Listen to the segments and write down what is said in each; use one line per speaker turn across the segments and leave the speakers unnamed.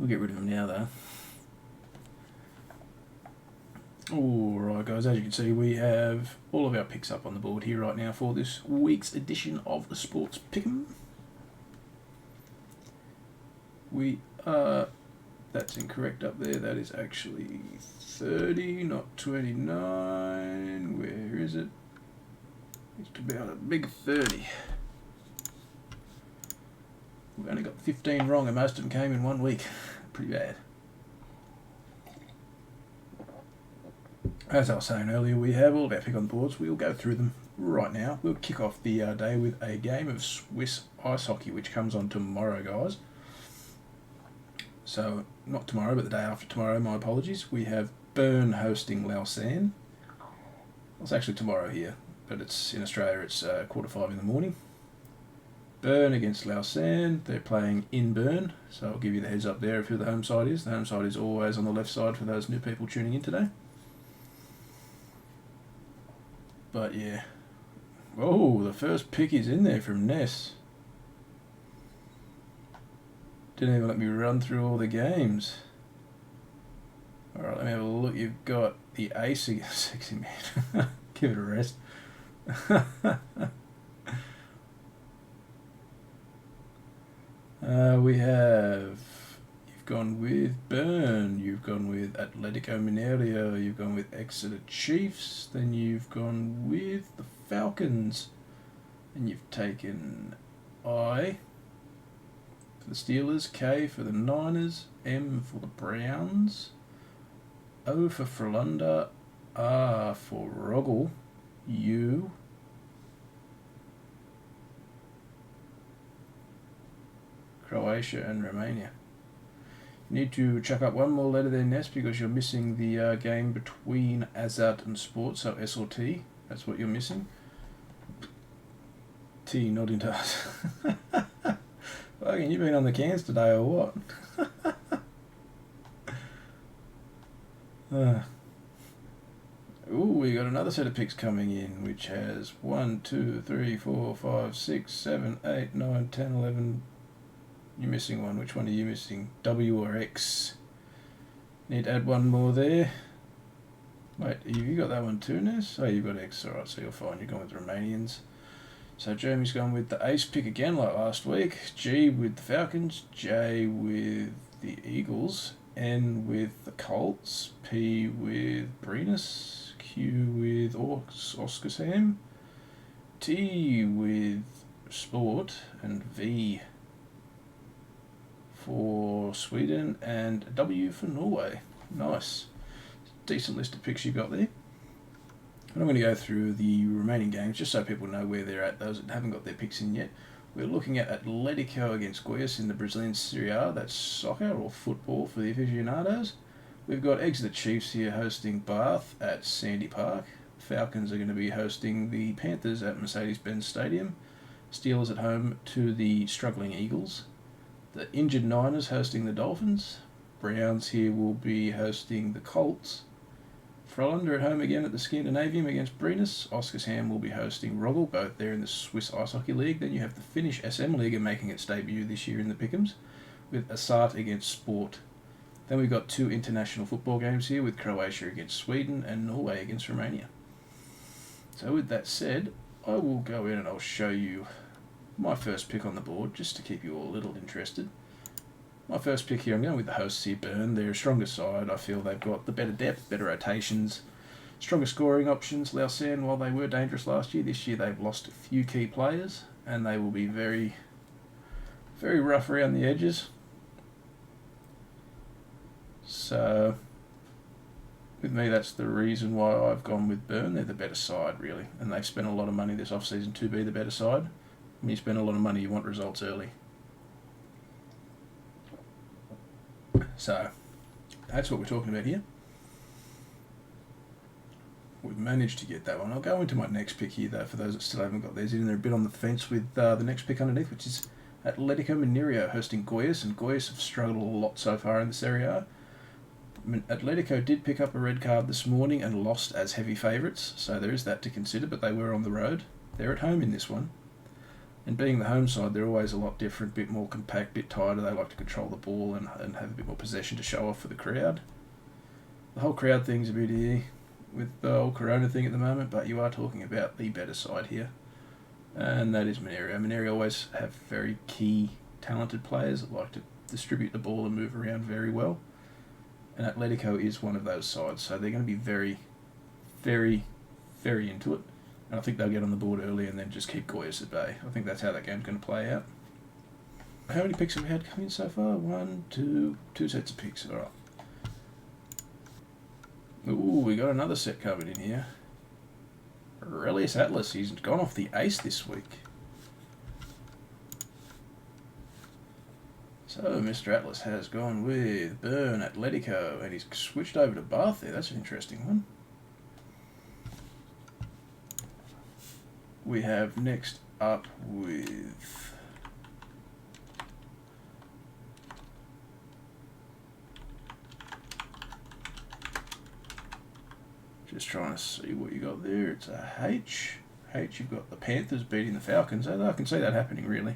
We'll get rid of him now, though. Alright, guys, as you can see, we have all of our picks up on the board here right now for this week's edition of the Sports Pick'em. That's incorrect up there. That is actually 30, not 29. Where is it? It's about a big 30. We've only got 15 wrong, and most of them came in 1 week. Pretty bad. As I was saying earlier, we have all of our pick on the boards. We'll go through them right now. We'll kick off the day with a game of Swiss ice hockey, which comes on tomorrow, guys. So, not tomorrow, but the day after tomorrow, my apologies. We have Bern hosting Lausanne. It's actually tomorrow here, but it's in Australia, it's 4:45 in the morning. Bern against Lausanne. They're playing in Bern, so I'll give you the heads up there of who the home side is. The home side is always on the left side for those new people tuning in today. But yeah. Oh, the first pick is in there from Ness. Didn't even let me run through all the games. Alright, let me have a look. You've got the ace against Sexy Man. Give it a rest. You've gone with Bern, you've gone with Atletico Mineiro, you've gone with Exeter Chiefs, then you've gone with the Falcons, and you've taken I for the Steelers, K for the Niners, M for the Browns, O for Frölunda, R for Rogel, U, Croatia and Romania. You need to chuck up one more letter there, Ness, because you're missing the game between Azat and Sport, so S or T. That's what you're missing. T, not into us. Fucking, you been on the cans today or what? Ooh, we got another set of picks coming in, which has 1, 2, 3, 4, 5, 6, 7, 8, 9, 10, 11. You're missing one. Which one are you missing? W or X? Need to add one more there. Wait, have you got that one too, Ness? Oh, you've got X. Alright, so you're fine. You're going with the Romanians. So Jeremy's gone with the ace pick again, like last week. G with the Falcons. J with the Eagles. N with the Colts. P with Brenus. Q with Oskarshamn. T with Sport. And V for Sweden, and W for Norway. Nice. Decent list of picks you got there. And I'm going to go through the remaining games just so people know where they're at, those that haven't got their picks in yet. We're looking at Atletico against Goiás in the Brazilian Serie A. That's soccer or football for the aficionados. We've got Exeter Chiefs here hosting Bath at Sandy Park. Falcons are going to be hosting the Panthers at Mercedes-Benz Stadium. Steelers at home to the struggling Eagles. The injured Niners hosting the Dolphins. Browns here will be hosting the Colts. Frölunda at home again at the Scandinavium against Brenus. Oskarshamn will be hosting Rogel, both there in the Swiss Ice Hockey League. Then you have the Finnish SM League making its debut this year in the Pick'ems, with Asat against Sport. Then we've got two international football games here with Croatia against Sweden and Norway against Romania. So with that said, I will go in and I'll show you my first pick on the board, just to keep you all a little interested. My first pick here, I'm going with the hosts here, Bern. They're a stronger side. I feel they've got the better depth, better rotations, stronger scoring options. Lausanne, while they were dangerous last year, this year they've lost a few key players, and they will be very, very rough around the edges. So, with me, that's the reason why I've gone with Bern. They're the better side, really, and they've spent a lot of money this off-season to be the better side. When you spend a lot of money, you want results early. So, that's what we're talking about here. We've managed to get that one. I'll go into my next pick here, though, for those that still haven't got theirs in. They're a bit on the fence with the next pick underneath, which is Atletico Mineiro hosting Goiás, and Goiás have struggled a lot so far in this area. Atletico did pick up a red card this morning and lost as heavy favourites, so there is that to consider, but they were on the road. They're at home in this one. And being the home side, they're always a lot different, bit more compact, bit tighter. They like to control the ball and have a bit more possession to show off for the crowd. The whole crowd thing's a bit here with the whole Corona thing at the moment, but you are talking about the better side here. And that is Minerio. Minerio always have very key, talented players that like to distribute the ball and move around very well. And Atletico is one of those sides, so they're going to be very, very, very into it. And I think they'll get on the board early and then just keep Goyas at bay. I think that's how that game's going to play out. How many picks have we had come in so far? Two sets of picks. All right. Ooh, we got another set covered in here. Aurelius Atlas, he's gone off the ace this week. So Mr. Atlas has gone with Burn Atletico, and he's switched over to Bath there. That's an interesting one. We have next up with just trying to see what you got there. It's a H. You've got the Panthers beating the Falcons. I can see that happening, really.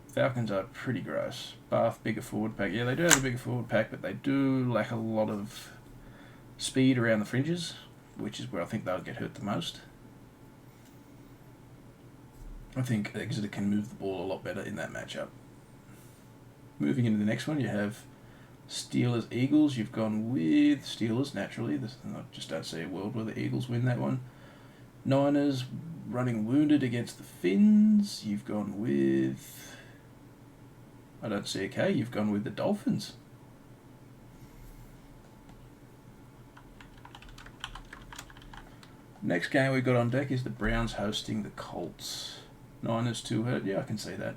Falcons are pretty gross. Bath, bigger forward pack. Yeah, they do have a bigger forward pack, but they do lack a lot of speed around the fringes, which is where I think they'll get hurt the most. I think Exeter can move the ball a lot better in that matchup. Moving into the next one, you have Steelers Eagles. You've gone with Steelers naturally. I just don't see a world where the Eagles win that one. Niners running wounded against the Finns. You've gone with, I don't see a K. You've gone with the Dolphins. Next game we've got on deck is the Browns hosting the Colts. Niners 2 hurt. Yeah, I can see that.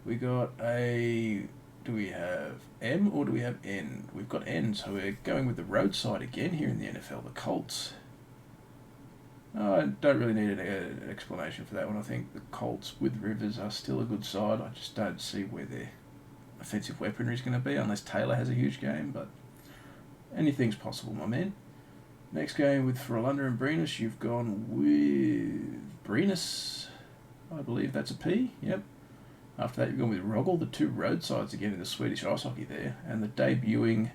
We got a... Do we have M or do we have N? We've got N, so we're going with the roadside again here in the NFL, the Colts. I don't really need an explanation for that one. I think the Colts with Rivers are still a good side. I just don't see where their offensive weaponry is going to be unless Taylor has a huge game, but anything's possible, my man. Next game with Frolander and Brenus, you've gone with Brenus. I believe that's a P, yep. After that, you've gone with Rogel, the two roadsides again in the Swedish ice hockey there, and the debuting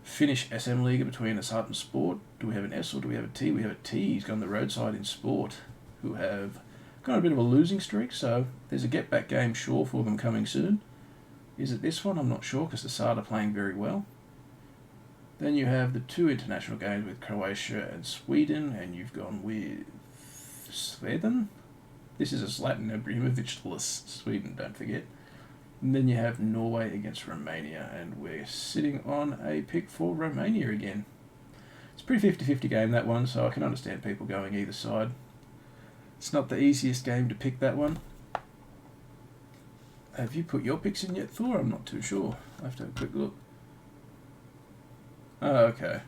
Finnish SM Liga between Asat and Sport. Do we have an S or do we have a T? We have a T. He's gone the roadside in Sport, who have got a bit of a losing streak, so there's a get-back game sure for them coming soon. Is it this one? I'm not sure, because the Asat are playing very well. Then you have the two international games with Croatia and Sweden, and you've gone with Sweden. This is a Zlatan Ibrahimovic-less Sweden, don't forget. And then you have Norway against Romania, and we're sitting on a pick for Romania again. It's a pretty 50-50 game, that one, so I can understand people going either side. It's not the easiest game to pick, that one. Have you put your picks in yet, Thor? I'm not too sure. I have to have a quick look. Oh, okay.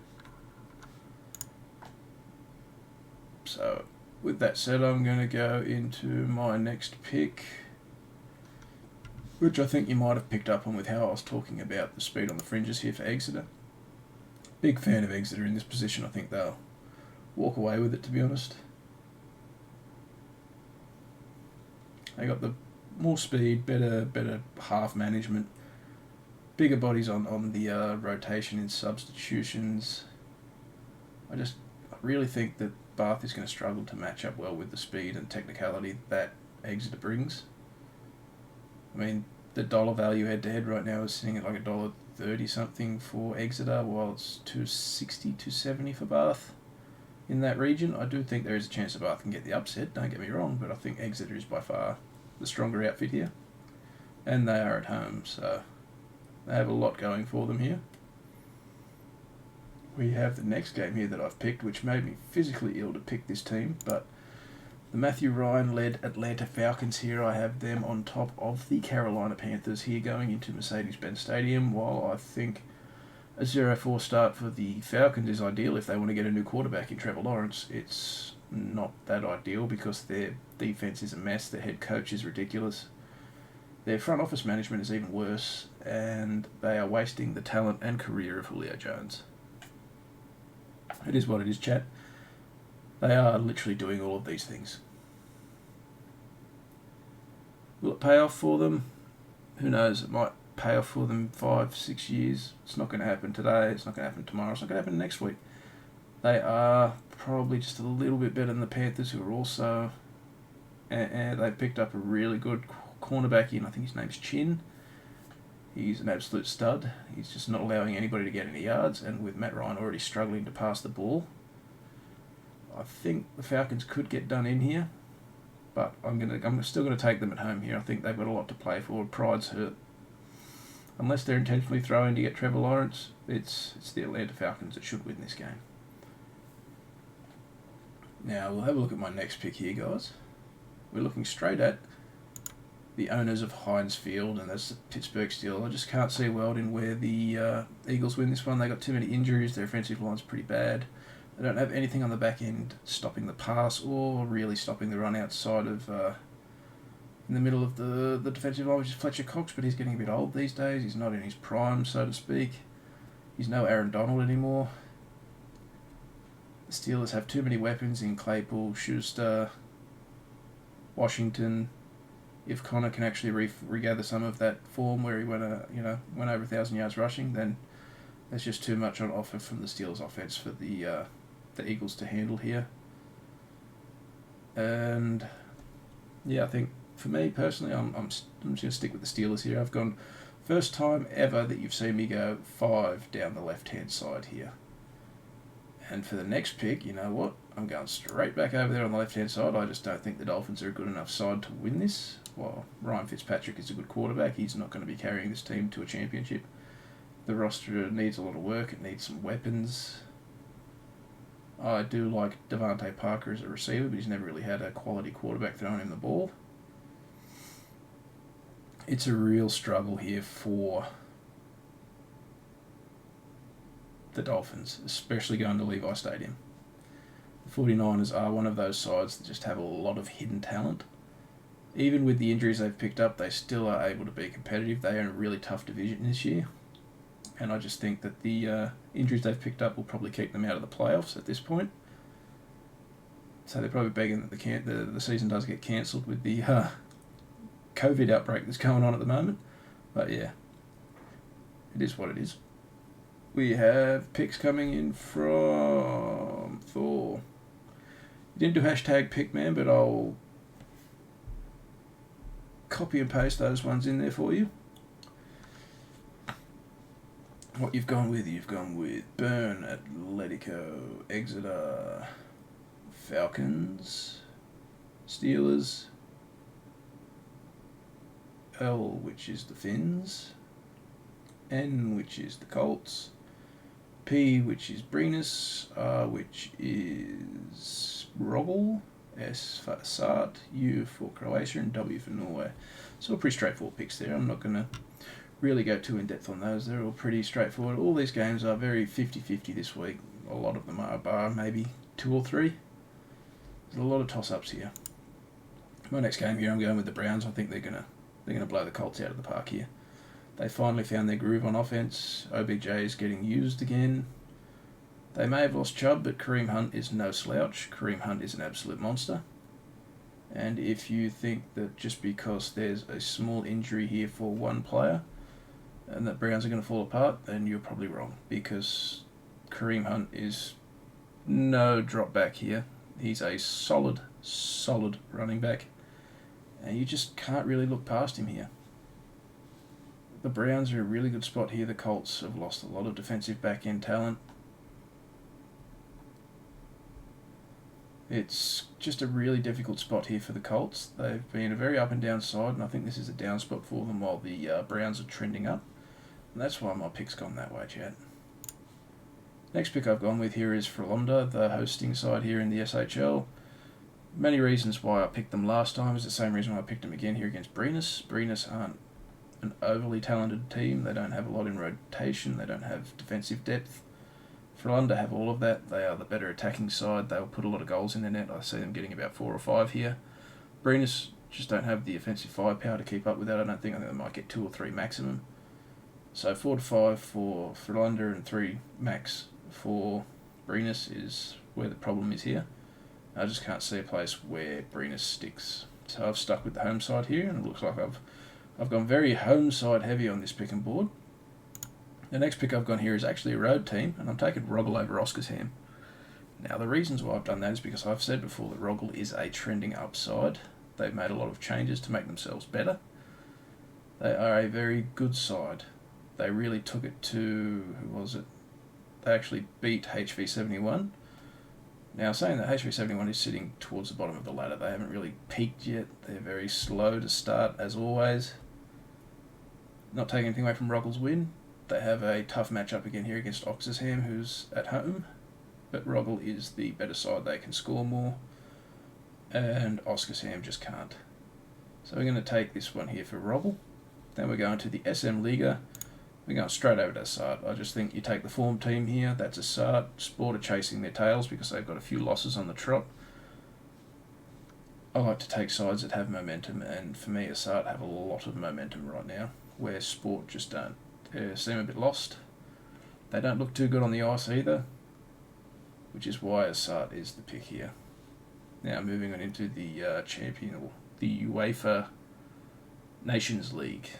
So, with that said, I'm going to go into my next pick, which I think you might have picked up on with how I was talking about the speed on the fringes here for Exeter. Big fan of Exeter in this position. I think they'll walk away with it, to be honest. They got the more speed, better half management, bigger bodies on the rotation in substitutions. I really think that Bath is going to struggle to match up well with the speed and technicality that Exeter brings. I mean, the dollar value head-to-head right now is sitting at like $1.30 something for Exeter, while it's $2.60, $2.70 for Bath. In that region, I do think there is a chance that Bath can get the upset, don't get me wrong, but I think Exeter is by far the stronger outfit here. And they are at home, so they have a lot going for them here. We have the next game here that I've picked, which made me physically ill to pick this team, but the Matthew Ryan-led Atlanta Falcons here, I have them on top of the Carolina Panthers here going into Mercedes-Benz Stadium, while I think a 0-4 start for the Falcons is ideal if they want to get a new quarterback in Trevor Lawrence. It's not that ideal because their defense is a mess, their head coach is ridiculous, their front office management is even worse, and they are wasting the talent and career of Julio Jones. It is what it is, chat. They are literally doing all of these things. Will it pay off for them? Who knows? It might pay off for them 5-6 years. It's not going to happen today. It's not going to happen tomorrow. It's not going to happen next week. They are probably just a little bit better than the Panthers, who are also... And they picked up a really good cornerback in, I think his name's Chin. He's an absolute stud. He's just not allowing anybody to get any yards, and with Matt Ryan already struggling to pass the ball, I think the Falcons could get done in here, but I'm still gonna take them at home here. I think they've got a lot to play for. Pride's hurt. Unless they're intentionally throwing to get Trevor Lawrence, it's the Atlanta Falcons that should win this game. Now we'll have a look at my next pick here, guys. We're looking straight at the owners of Heinz Field, and that's the Pittsburgh Steelers. I just can't see a world in where the Eagles win this one. They got too many injuries. Their offensive line's pretty bad. They don't have anything on the back end stopping the pass or really stopping the run outside of in the middle of the defensive line, which is Fletcher Cox, but he's getting a bit old these days. He's not in his prime, so to speak. He's no Aaron Donald anymore. The Steelers have too many weapons in Claypool, Schuster, Washington. If Connor can actually regather some of that form where he went over 1,000 yards rushing, then there's just too much on offer from the Steelers offense for the Eagles to handle here. And yeah, I think for me personally, I'm just going to stick with the Steelers here. I've gone first time ever that you've seen me go 5 down the left hand side here. And for the next pick, you know what? I'm going straight back over there on the left-hand side. I just don't think the Dolphins are a good enough side to win this. While Ryan Fitzpatrick is a good quarterback, he's not going to be carrying this team to a championship. The roster needs a lot of work. It needs some weapons. I do like Devontae Parker as a receiver, but he's never really had a quality quarterback throwing him the ball. It's a real struggle here for the Dolphins, especially going to Levi Stadium. The 49ers are one of those sides that just have a lot of hidden talent. Even with the injuries they've picked up, they still are able to be competitive. They are in a really tough division this year. And I just think that the injuries they've picked up will probably keep them out of the playoffs at this point. So they're probably begging that the season does get cancelled with the COVID outbreak that's going on at the moment. But yeah, it is what it is. We have picks coming in from Thor. You didn't do hashtag pickman, but I'll copy and paste those ones in there for you. What you've gone with Burn, Atletico, Exeter, Falcons, Steelers, L, which is the Finns, N, which is the Colts, P, which is Brenus, R, which is Rogel, S for Assad, U for Croatia, and W for Norway. So pretty straightforward picks there. I'm not going to really go too in-depth on those. They're all pretty straightforward. All these games are very 50-50 this week. A lot of them are, bar maybe 2 or 3. There's a lot of toss-ups here. My next game here, I'm going with the Browns. I think they're gonna blow the Colts out of the park here. They finally found their groove on offense. OBJ is getting used again. They may have lost Chubb, but Kareem Hunt is no slouch. Kareem Hunt is an absolute monster. And if you think that just because there's a small injury here for one player and that Browns are going to fall apart, then you're probably wrong, because Kareem Hunt is no drop back here. He's a solid running back, and you just can't really look past him here. The Browns are a really good spot here. The Colts have lost a lot of defensive back-end talent. It's just a really difficult spot here for the Colts. They've been a very up and down side, and I think this is a down spot for them while the Browns are trending up. And that's why my pick's gone that way, Chad. Next pick I've gone with here is Frölunda, the hosting side here in the SHL. Many reasons why I picked them last time is the same reason why I picked them again here against Brenus. Brenus aren't an overly talented team. They don't have a lot in rotation. They don't have defensive depth. Frölunda have all of that. They are the better attacking side. They'll put a lot of goals in their net. I see them getting about 4 or 5 here. Brenus just don't have the offensive firepower to keep up with that. I think they might get 2 or 3 maximum. So 4 to 5 for Frölunda and 3 max for Brenus is where the problem is here. I just can't see a place where Brenus sticks. So I've stuck with the home side here, and it looks like I've gone very home side heavy on this pick and board. The next pick I've gone here is actually a road team, and I'm taking Roggle over Oscarsham. Now the reasons why I've done that is because I've said before that Roggle is a trending upside. They've made a lot of changes to make themselves better. They are a very good side. They really took it to, who was it? They actually beat HV71. Now, saying that HV71 is sitting towards the bottom of the ladder, they haven't really peaked yet. They're very slow to start, as always. Not taking anything away from Roggle's win. They have a tough matchup again here against Oxisham, who's at home. But Roggle is the better side. They can score more. And Oscarsham just can't. So we're going to take this one here for Roggle. Then we're going to the SM Liga. We're going straight over to Sart. I just think you take the form team here. That's a Sart. Sport are chasing their tails because they've got a few losses on the trot. I like to take sides that have momentum, and for me, Sart have a lot of momentum right now, where Sport just don't. They seem a bit lost. They don't look too good on the ice either, which is why Sart is the pick here. Now moving on into the champion, or the UEFA Nations League.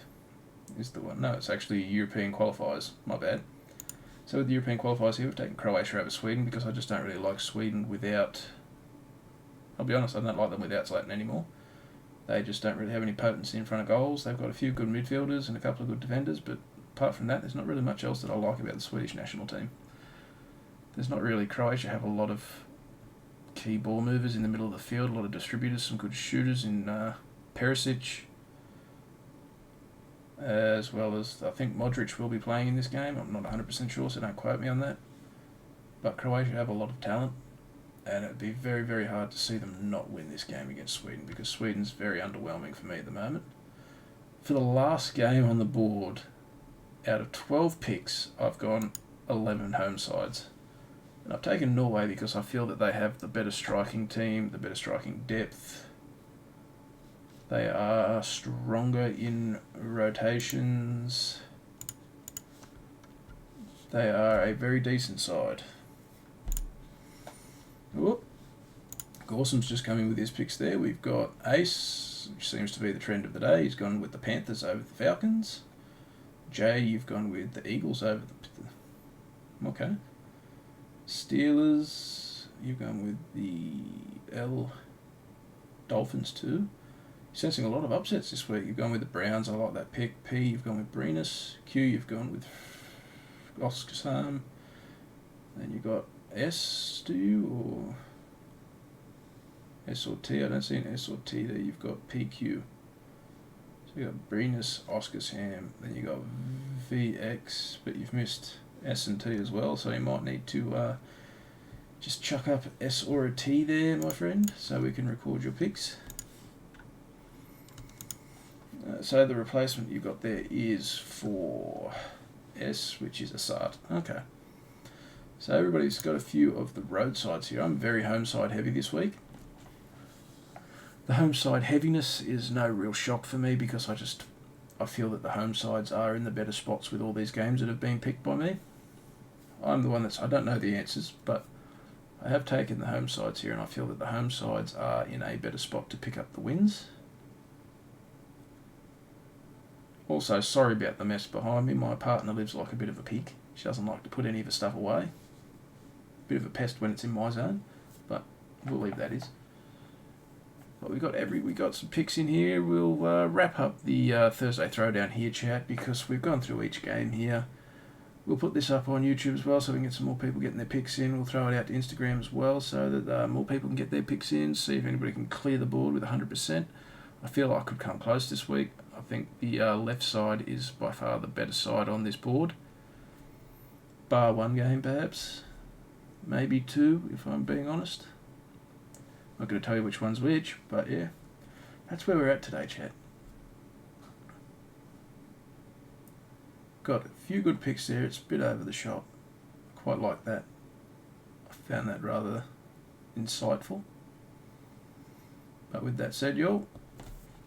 Is the one. No, it's actually European qualifiers. My bad. So with the European qualifiers here, we've taken Croatia over Sweden because I just don't really like Sweden without... I'll be honest, I don't like them without Zlatan anymore. They just don't really have any potency in front of goals. They've got a few good midfielders and a couple of good defenders, but apart from that, there's not really much else that I like about the Swedish national team. There's not really... Croatia have a lot of key ball movers in the middle of the field, a lot of distributors, some good shooters in Perisic, as well as I think Modric will be playing in this game. I'm not 100% sure, so don't quote me on that. But Croatia have a lot of talent, and it'd be very, very hard to see them not win this game against Sweden, because Sweden's very underwhelming for me at the moment. For the last game on the board, out of 12 picks, I've gone 11 home sides. And I've taken Norway because I feel that they have the better striking team, the better striking depth. They are stronger in rotations. They are a very decent side. Whoop. Gorson's just coming with his picks there. We've got Ace, which seems to be the trend of the day. He's gone with the Panthers over the Falcons. Jay, you've gone with the Eagles over the... Okay. Steelers, you've gone with the Dolphins too. Sensing a lot of upsets this week. You've gone with the Browns. I like that pick. P, you've gone with Brenus. Q, you've gone with Oscarsham. Then you've got S, do you? Or S or T? I don't see an S or T there. You've got PQ. So you've got Brenus, Oscarsham. Then you've got VX, but you've missed S and T as well. So you might need to just chuck up S or a T there, my friend, so we can record your picks. So the replacement you've got there is for S, which is a Sart. Okay. So everybody's got a few of the road sides here. I'm very home side heavy this week. The home side heaviness is no real shock for me because I feel that the home sides are in the better spots with all these games that have been picked by me. I'm the one I don't know the answers, but I have taken the home sides here, and I feel that the home sides are in a better spot to pick up the wins. Also, sorry about the mess behind me. My partner lives like a bit of a pig. She doesn't like to put any of her stuff away. Bit of a pest when it's in my zone, but we'll leave that is. But we got some picks in here. We'll wrap up the Thursday Throwdown here, chat, because we've gone through each game here. We'll put this up on YouTube as well, so we can get some more people getting their picks in. We'll throw it out to Instagram as well, so that more people can get their picks in. See if anybody can clear the board with 100%. I feel I could come close this week. I think the left side is by far the better side on this board. Bar one game, perhaps. Maybe two, if I'm being honest. I'm not going to tell you which one's which, but yeah. That's where we're at today, chat. Got a few good picks there. It's a bit over the shop. Quite like that. I found that rather insightful. But with that said, y'all,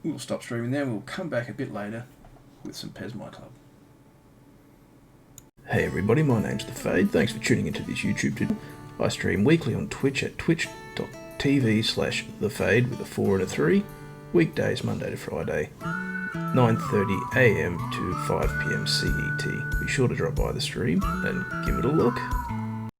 we'll stop streaming there and we'll come back a bit later with some Pez My Club. Hey everybody, my name's The Fade. Thanks for tuning into this YouTube video. I stream weekly on Twitch at twitch.tv/TheFade with a 4 and a 3.
weekdays Monday to Friday, 9:30 AM to 5 PM CET. Be sure to drop by the stream and give it a look.